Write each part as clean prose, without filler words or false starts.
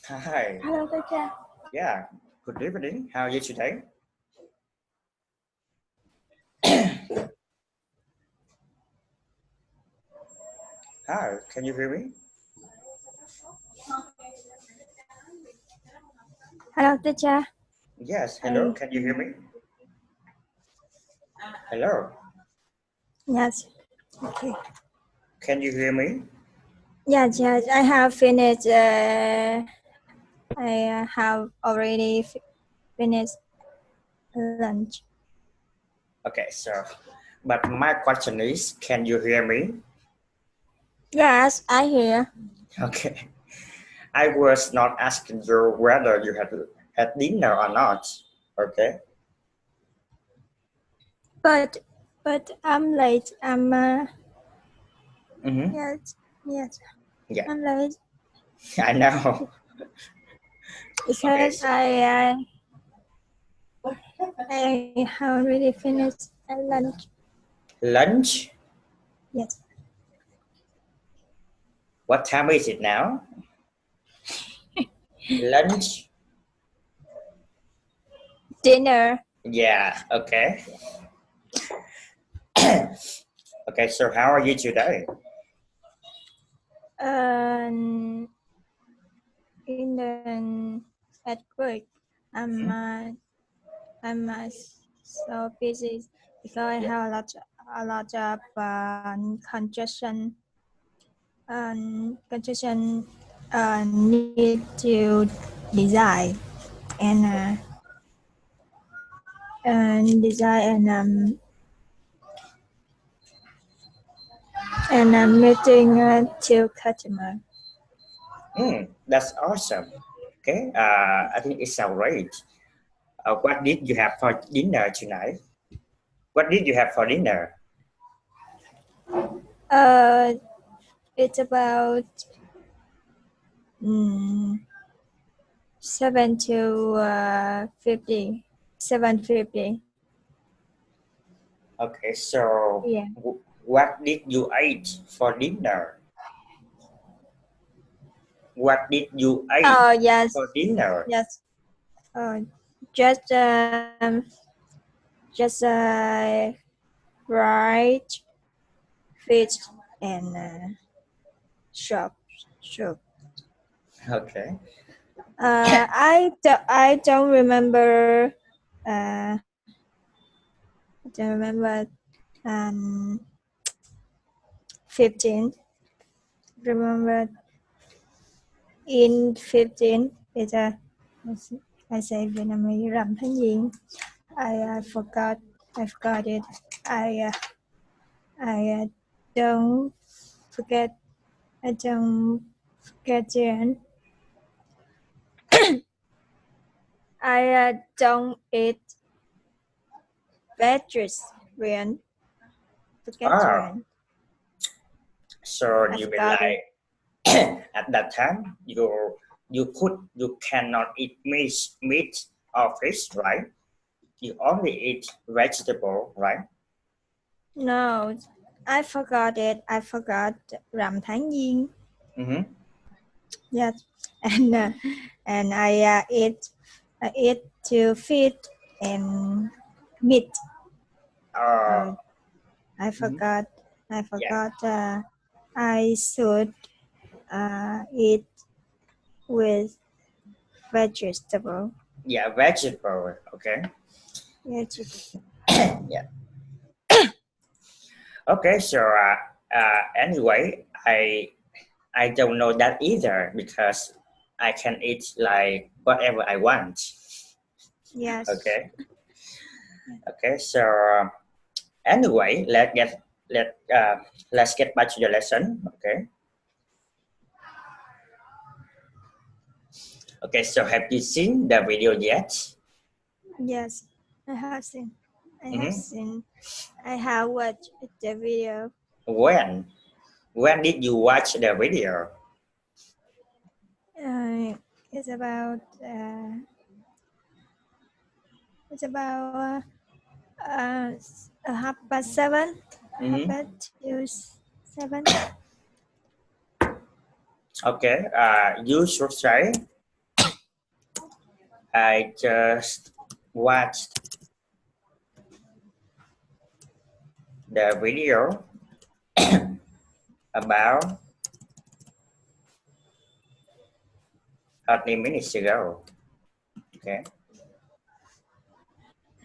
Hi. Hello, teacher. Yeah. Good evening. How are you today? Hi. Can you hear me? Hello, teacher. Yes. Hello. Can you hear me? Hello. Yes. Okay. Can you hear me? Yes, yes. I have finished. I have already finished lunch. Okay. But my question is, can you hear me? Yes, I hear. Okay. I was not asking you whether you had dinner or not. Okay. But I'm late. Mm-hmm. Yes, yes. Yeah. I'm late I know. Okay. because I have already finished lunch. Lunch. Yes. What time is it now? Lunch. Dinner. Yeah. Okay. Okay. So how are you today? In the at work. I'm Mhm. uh, I'm so busy because I have a lot of congestion need to design and design and meeting to customer. That's awesome. Okay, I think it sounds great. What did you have for dinner tonight? What did you have for dinner? Uh, it's about mm, 750. Okay, so Yeah. what did you eat for dinner? What did you eat Oh yes, for dinner? yes. Uh, just just fried fish and shop soup. Okay. I don't remember. I don't remember. Um, 15. Remember in 15 is a I say Vietnamese rằm tháng giêng. I forgot. I forgot it. I don't forget. I don't forget it. I don't eat vegetarian. Ah, Vegetarian. so I you mean forgot it. like at that time you cannot eat meat or fish, right? You only eat vegetable, right? No, I forgot it. I forgot rằm tháng giêng. Mm-hmm. Yes, and I eat to feed and meat. Uh, Uh, I mhm. forgot. I Yeah, forgot. I should eat with vegetable. yeah, vegetable. Okay. Vegetable. Yeah. Okay. Anyway, I don't know that either because I can eat like whatever I want. Yes. Okay. Okay. Anyway, let's get back to the lesson. Okay. Okay. So have you seen the video yet? Yes. I have seen. I have Mm-hmm. seen. I have watched the video. When? When did you watch the video? Uh, it's about uh, it's about 7:30. Half Mm-hmm. past to 7. Okay. You should say I just watched the video about 30 minutes ago. Okay.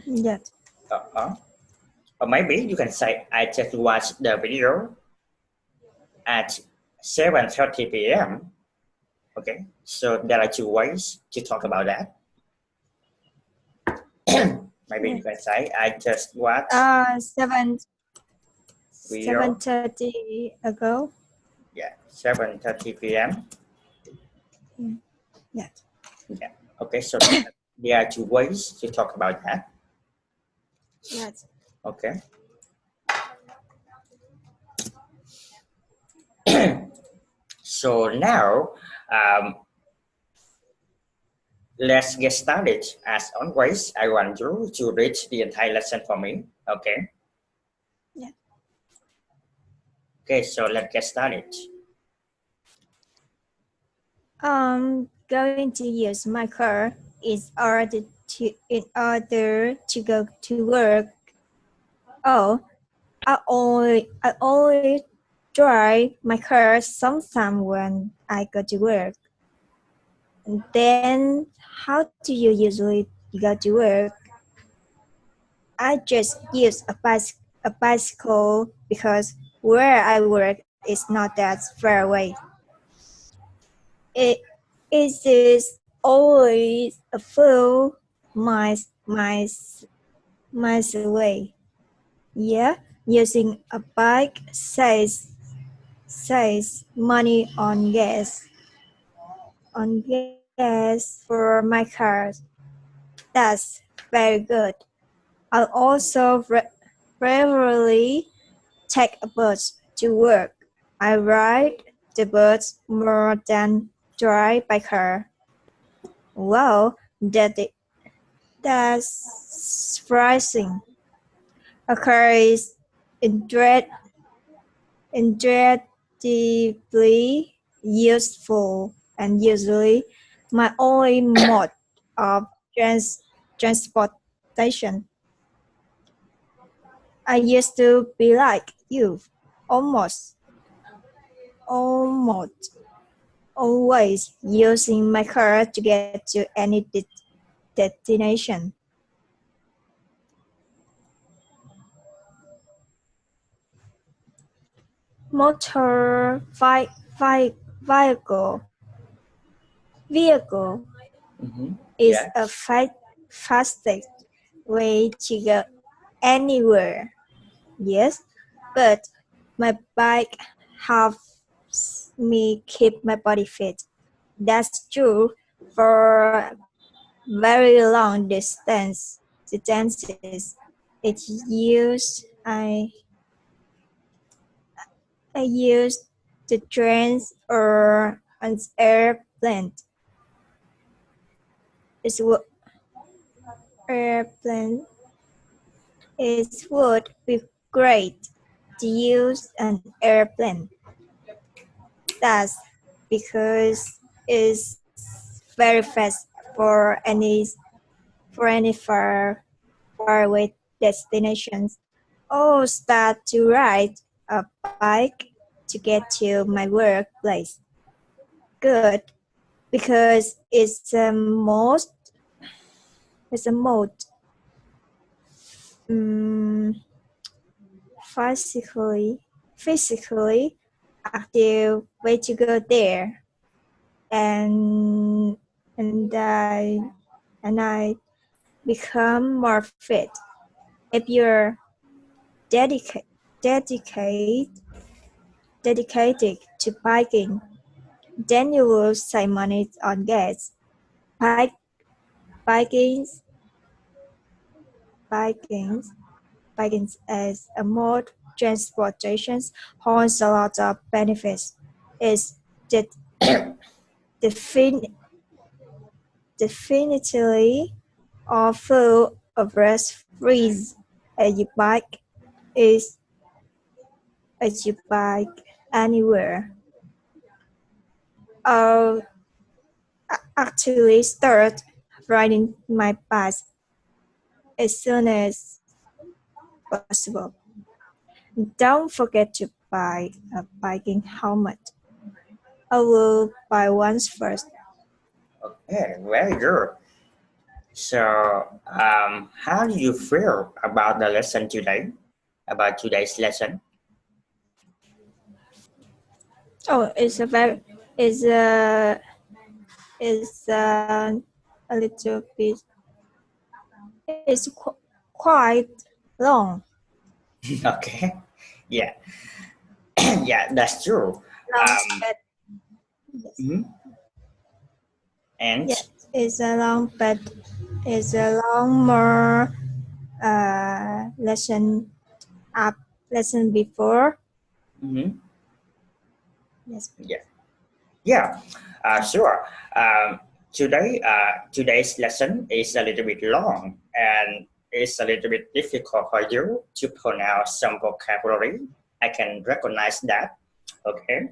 Yes. Or maybe you can say I just watched the video at 7:30 p.m. Okay. So there are two ways to talk about that. Maybe you can say I just watched video. 7:30 ago. Yeah, 7:30 p.m. Yes. Yeah. Okay, so there are two ways to talk about that. Yes. Okay. So now let's get started. As always, I want you to read the entire lesson for me. Okay. Yeah. Okay, so let's get started. Going to use my car in order to go to work. Oh, I only drive my car sometimes when I go to work. And then how do you usually go to work? I just use a bicycle because where I work is not that far away. It is always a few miles away. Yeah, using a bike saves money on gas for my car. That's very good. I also regularly take a bus to work. I ride the bus more than drive by car. Wow, that's surprising. A car is incredibly useful and usually my only mode of transportation. I used to be like you, almost always using my car to get to any destination. Motor vehicle is Yeah. a fastest way to go anywhere. Yes, but my bike helps me keep my body fit. That's true for very long distances. It's used I use the trains or an airplane. It's airplane. It would be great to use an airplane. That's because it's very fast for any far away destinations. Or start to ride a bike to get to my workplace. Good, because it's a mode physically active way to go there, and I become more fit. If you're dedicated dedicated to biking, then you will save money on gas. Biking biking as a mode transportation holds a lot of benefits. It's definitely full of rest freeze as you bike is as you bike anywhere. I'll actually start riding my bike as soon as possible. Don't forget to buy a biking helmet. I will buy one first. Okay, very good. So, how do you feel about the lesson today? About today's lesson? Oh, it's a very, it's a little bit, it's quite long. Okay, yeah, yeah, that's true. Long, but Mhm. And yeah, it's a long, but it's a long more lesson before. mhm, Yes. yeah, yeah, sure. Today's lesson is a little bit long and it's a little bit difficult for you to pronounce some vocabulary. I can recognize that. Okay.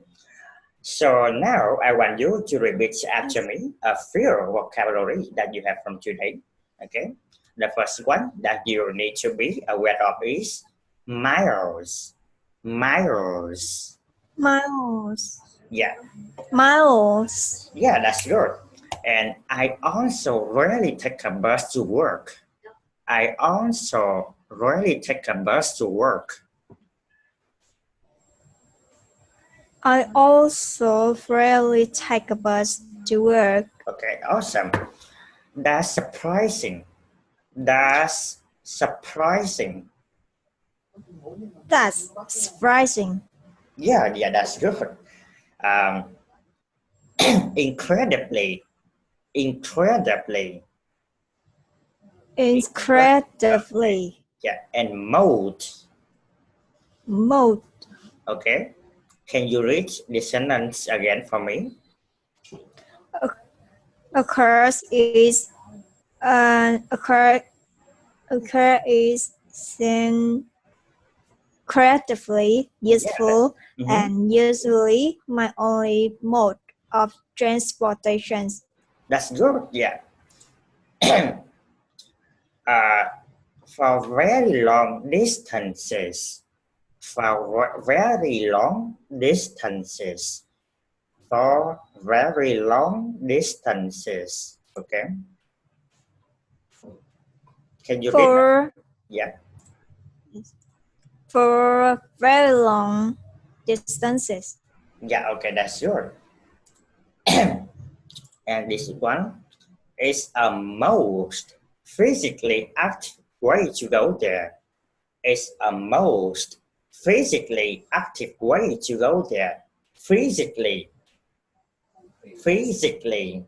So now I want you to repeat after me a few vocabulary that you have from today. Okay. The first one that you need to be aware of is miles. Miles. Miles. Yeah. Miles. Yeah, that's good. And I also rarely take a bus to work. I also rarely take a bus to work. I also rarely take a bus to work. Okay, awesome. That's surprising. That's surprising. That's surprising. Yeah, that's good. Um, incredibly, incredibly, Incredibly. yeah, and mode. Mode Okay, can you read the sentence again for me? occurs is occur is incredibly Yeah. useful Mhm. and usually my only mode of transportation. That's good. Yeah. uh, for very long distances. For very long distances. For very long distances. Okay. Can you read that? For Yeah. very long distances. Yeah. Okay. That's good. And this one is a most physically active way to go there. It's a most physically active way to go there. Physically, physically.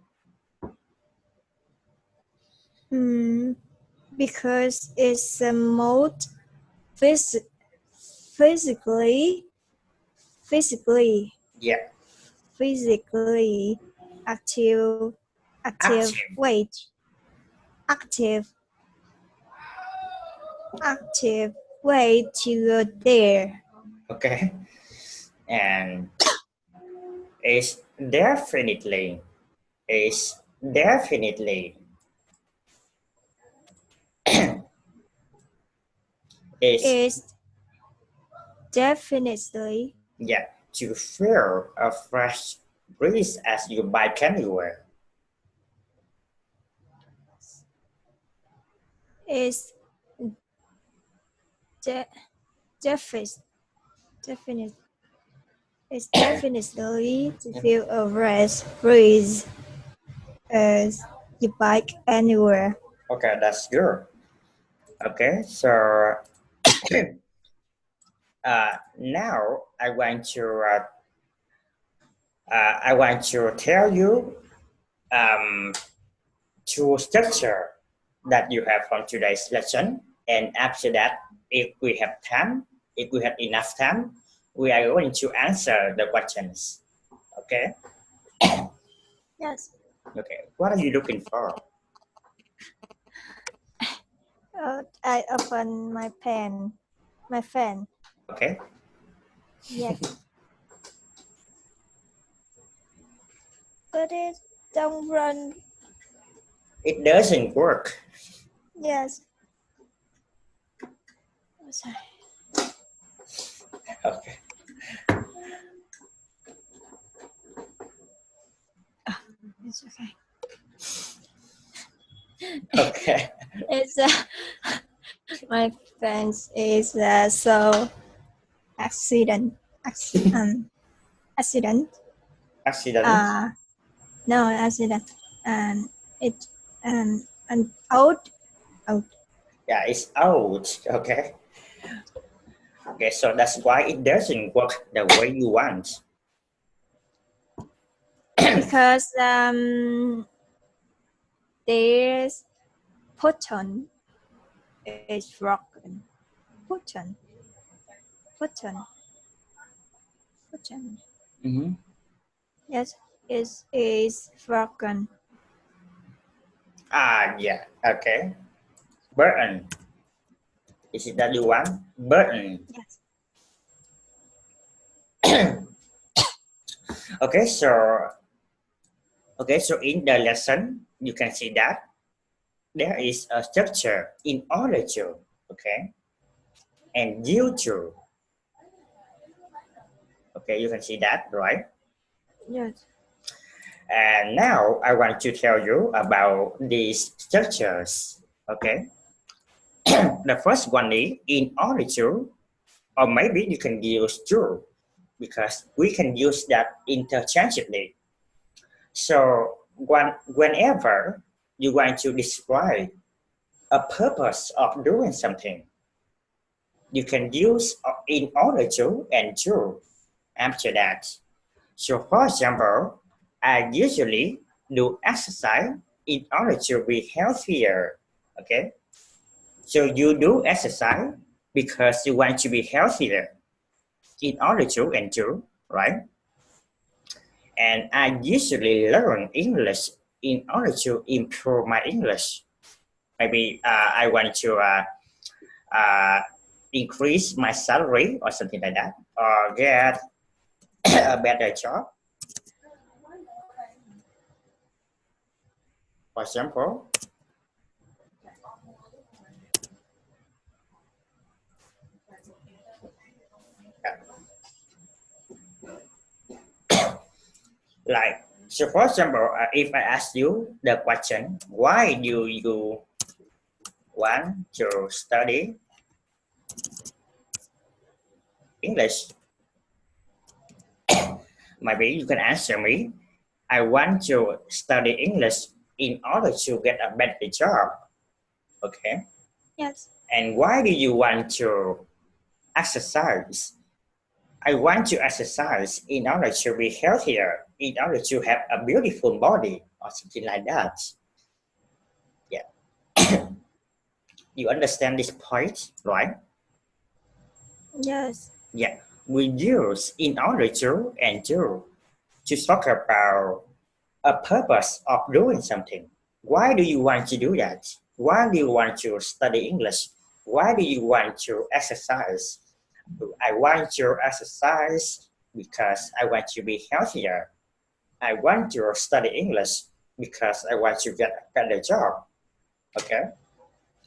Because it's a mode phys- physically physically Yeah, physically active active. wait active active way to go there. Okay, and it's definitely, it's definitely, it's Is definitely yeah, to feel a fresh breeze as you bike anywhere. is de- defi- definite is definitely to feel a rest breeze as you bike anywhere. Okay, that's good. Okay, so now I want to tell you um, two structure that you have from today's lesson, and after that, if we have time, if we have enough time, we are going to answer the questions. Okay. Yes. Okay. What are you looking for? I open my fan. Okay. Yes. But it don't run It doesn't work. Yes. Oh, sorry. Okay. It's okay. Okay. It's my friends is so accident. Accident. Accident. No accident. And it and out. Yeah, it's out. Okay. Okay, so that's why it doesn't work the way you want. Because this button is broken. Button. Mm-hmm. Yes, it is broken. Yeah. Okay. Button. Is it that you want? Button. Yes. Okay, so in the lesson, you can see that there is a structure in order to, okay, and due to. Okay, you can see that, right? Yes. And now I want to tell you about these structures. Okay, the first one is in order to, or maybe you can use to, because we can use that interchangeably. So whenever you want to describe a purpose of doing something, you can use in order to and to after that. So for example, I usually do exercise in order to be healthier. Okay. So you do exercise because you want to be healthier in order to and to, right? And I usually learn English in order to improve my English. Maybe I want to uh, increase my salary or something like that, or get a better job. For example, like, so for example, if I ask you the question, why do you want to study English? Maybe you can answer me, I want to study English in order to get a better job. Okay. Yes. And why do you want to exercise? I want to exercise in order to be healthier, in order to have a beautiful body, or something like that. Yeah. You understand this point, right? Yes. Yeah. We use in order to and to talk about a purpose of doing something. Why do you want to do that? Why do you want to study English? Why do you want to exercise? I want to exercise because I want to be healthier. I want to study English because I want to get a better job. Okay.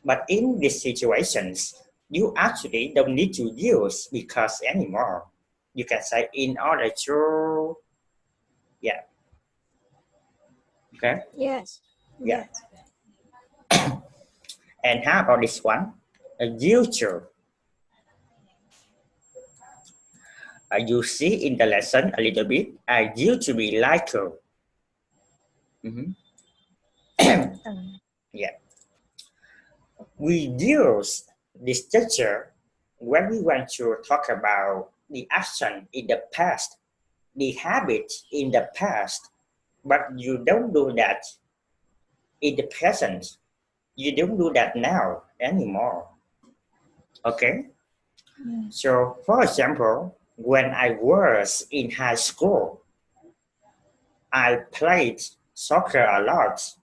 But in these situations, you actually don't need to use because anymore. You can say in order to, yeah. Okay. Yes. Yeah. Yes. And how about this one? Due to. You see in the lesson a little bit. I used to be like her. Mhm. Yeah. We use this structure when we want to talk about the action in the past, the habit in the past, but you don't do that in the present. You don't do that now anymore. Okay? So, for example, when I was in high school, I played soccer a lot,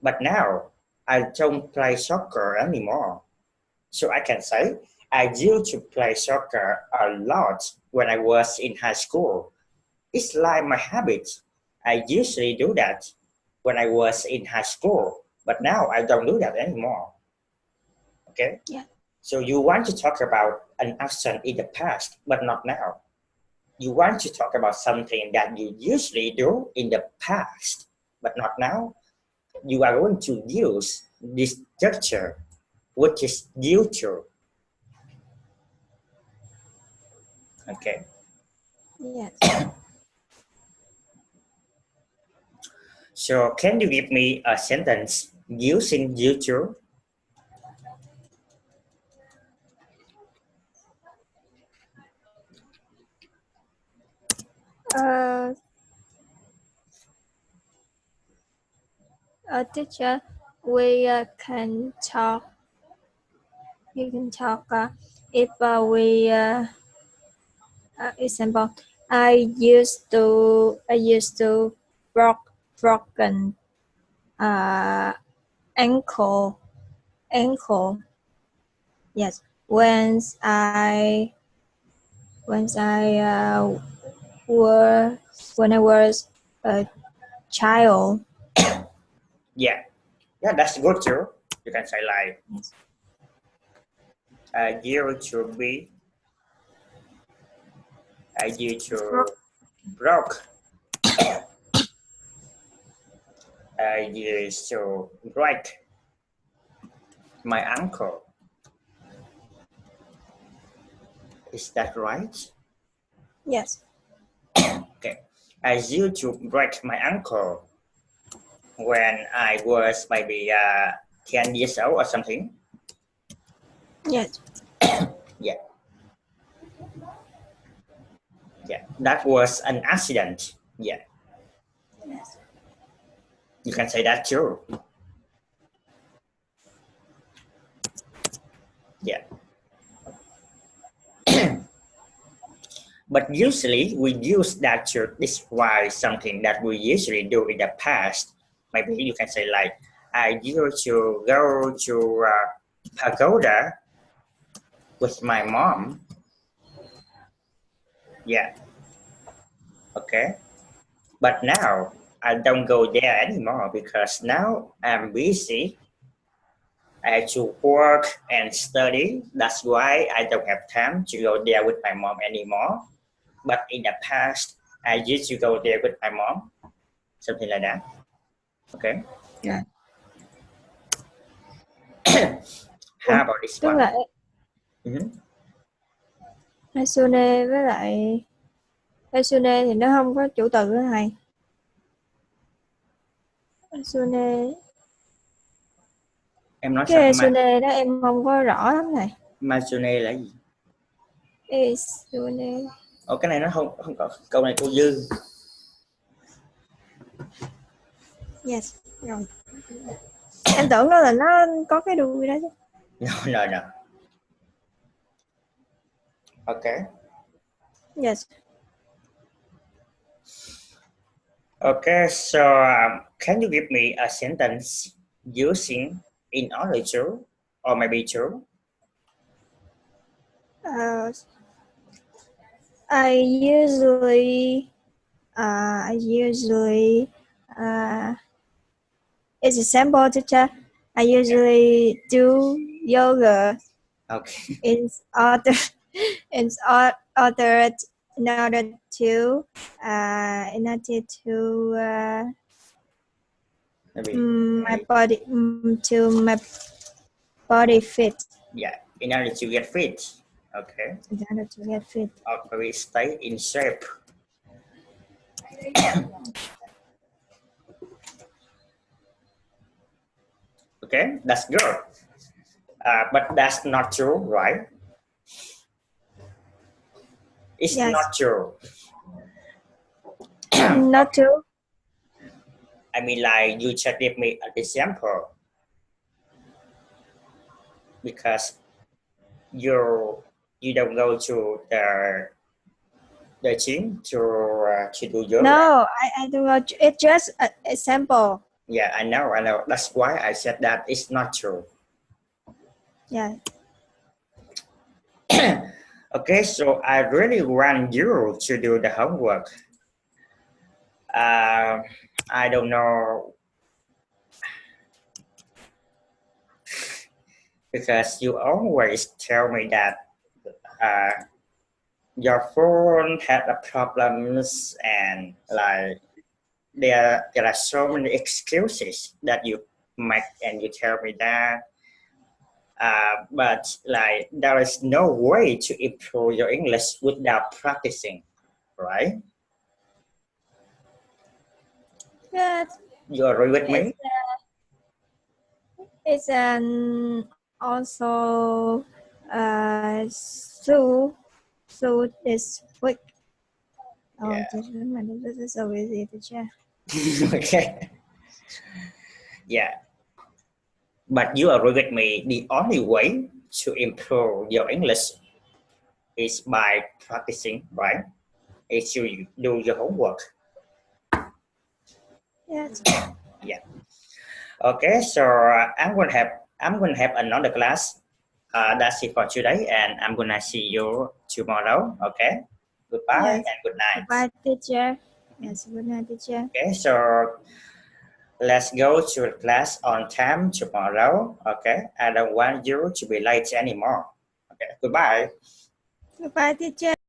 but now I don't play soccer anymore. So I can say I used to play soccer a lot when I was in high school. It's like my habit. I usually do that. when I was in high school, but now I don't do that anymore. Okay? Yeah. So you want to talk about an action in the past, but not now. You want to talk about something that you usually do in the past, but not now. You are going to use this structure, which is due to. Okay. Yes. So can you give me a sentence using due to? Teacher, we can talk. You can talk if we example. I used to broken ankle. Yes, when I was a child. Yeah, that's good too. You can say like due to be due to broke used to break my ankle. Is that right? Yes. Okay. I used to break my ankle when I was maybe 10 years old or something. Yes. Yeah. Yeah. That was an accident. Yeah. Yes. You can say that too. Yeah. But usually we use that to describe something that we usually do in the past. Maybe you can say like, I used to go to pagoda with my mom. Yeah. Okay. But now I don't go there anymore because now I'm busy. I have to work and study. That's why I don't have time to go there with my mom anymore. But in the past, I used to go there with my mom, something like that. Okay. Yeah. How about this Tức one? là Mhm. Hatsune với lại Hatsune thì nó không có chủ từ đó thầy. Hatsune Em nói cái sao? Hatsune đó em không có rõ lắm thầy. Matsune là gì? Hatsune. Cái này nó không có câu này cô dư. Yes. Rồi. Em tưởng đó là nó có cái đuôi đó chứ. No. Okay. Yes. Okay, so can you give me a sentence using in order to or maybe to? I usually it's a simple teacher. I usually do yoga. Okay. in order in order to Maybe. my body fit. Yeah, in order to get fit. Okay. In order to get fit. Or maybe stay in shape. Okay, that's good. But that's not true, right? It's Yes. not true. Not true. I mean, like you just give me an example because you don't go to the gym to do yoga. No, I don't know. It's just an example. Yeah, I know. That's why I said that it's not true. Yeah. Okay, so I really want you to do the homework. I don't know because you always tell me that your phone had a problems and like there are so many excuses that you make and you tell me that but like there is no way to improve your English without practicing, right? Yes, You agree with me? it's also so this week. Oh, Yeah. this is so easy to check. Okay. Yeah. But you agree with me, the only way to improve your English is by practicing, right? Is you do your homework. Yes. Yeah. Okay, so I'm gonna have another class. That's it for today, and I'm gonna see you tomorrow. Okay. Goodbye Yes. and good night. Goodbye, teacher. Yes, good night, teacher. Okay, so let's go to class on time tomorrow. Okay, I don't want you to be late anymore. Okay, goodbye. Goodbye, teacher.